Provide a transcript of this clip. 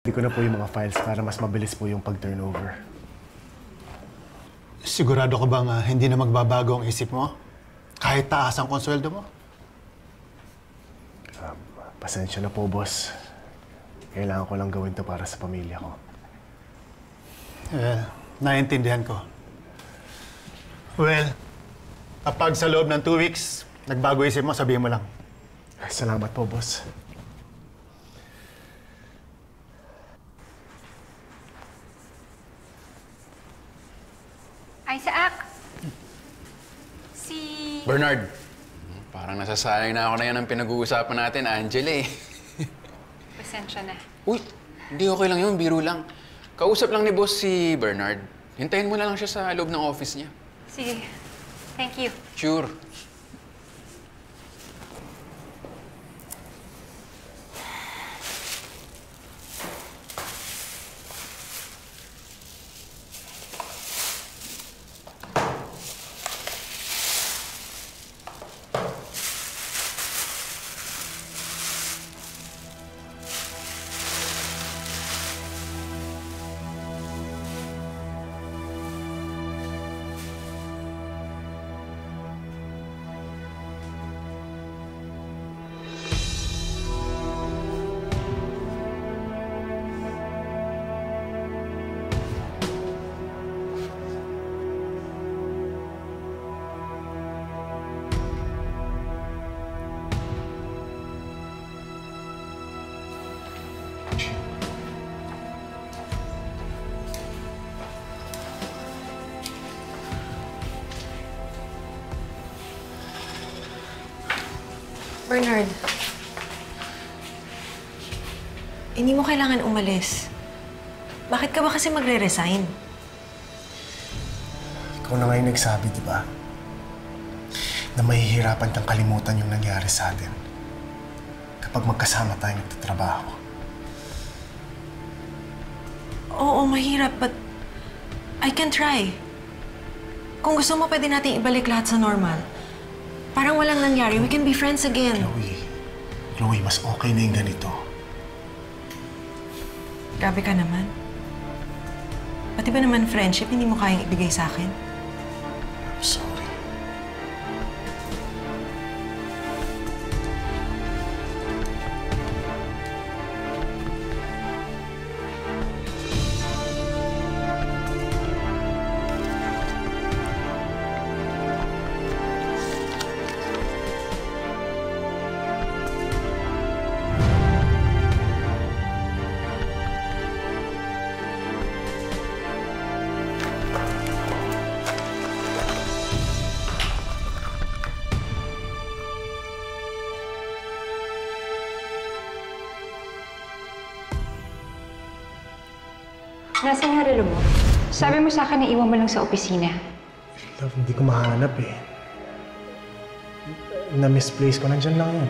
Hindi ko na po yung mga files para mas mabilis po yung pag-turnover. Sigurado ka bang hindi na magbabago ang isip mo? Kahit taas ang konsweldo mo? Pasensya na po, boss. Kailangan ko lang gawin to para sa pamilya ko. Naiintindihan ko. Well, kapag sa loob ng 2 weeks, nagbago isip mo, sabihin mo lang. Salamat po, boss. Isaac! Bernard, parang nasasayang na ako na yan ang pinag-uusapan natin, Angela eh. Pasensya na. Uy, hindi okay lang yun, biro lang. Kausap lang ni boss si Bernard. Hintayin mo na lang siya sa loob ng office niya. Sige. Thank you. Sure. Bernard, hindi mo kailangan umalis. Bakit ka ba kasi magre-resign? Ikaw na nga yung nagsabi, di ba? Na mahihirapan kang kalimutan yung nangyari sa atin kapag magkasama tayong nagtatrabaho. Oo, mahirap, but I can try. Kung gusto mo, pwede natin ibalik lahat sa normal. Parang walang nangyari. We can be friends again. Chloe, mas okay na yung ganito. Grabe ka naman. Pati ba naman friendship, hindi mo kayang ibigay sa akin? I'm sorry. Nasaan yung relo mo? Sabi mo sa akin na iwan mo lang sa opisina. Love, hindi ko mahanap eh. Na-misplace ko. Nandyan lang yun.